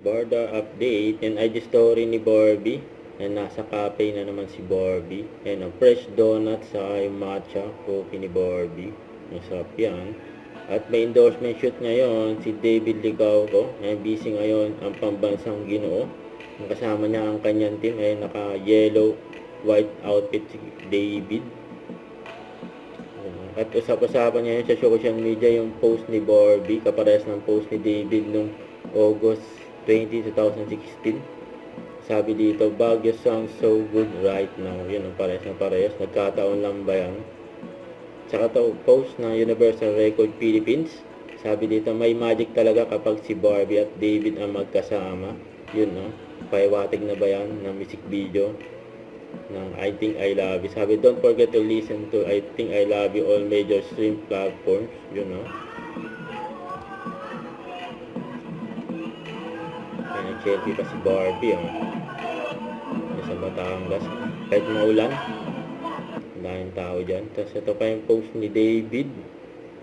Border update. And IG story ni Barbie. And nasa cafe na naman si Barbie. And ang fresh donut sa yung matcha coffee ni Barbie. Masarap yan. At may endorsement shoot ngayon si David Licauco. Busy ngayon ang pambansang Ginoo. Ang kasama niya ang kanyang team ay naka yellow white outfit si David. At usap-usapan niya yun sa social media yung post ni Barbie, kaparehas ng post ni David noong August 20, 2016. Sabi dito, Baguio sounds so good right now. Yun ang parehas na parehas. Nagkataon lang ba yan? Saka to post na Universal Record Philippines. Sabi dito, may magic talaga kapag si Barbie at David ang magkasama. Yun, no? Paiwatig na ba yan ng music video ng I Think I Love You. Sabi, don't forget to listen to I Think I Love You all major stream platforms. Yun, no? Kaya nag-selfie pa si Barbie, oh. Sa Batangas. Kahit maulan, daming tao dyan. Tapos ito pa yung post ni David.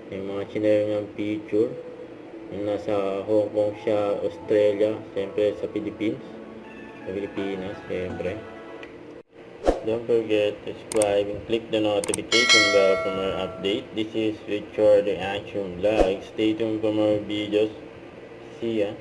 Yung mga chinero niyang picture. Yung nasa Hong Kong siya, Australia, siyempre sa Philippines. Sa Pilipinas, siyempre. Don't forget to subscribe and click the notification bell for more update. This is Richard the Action Vlog. Stay tuned for more videos. See ya.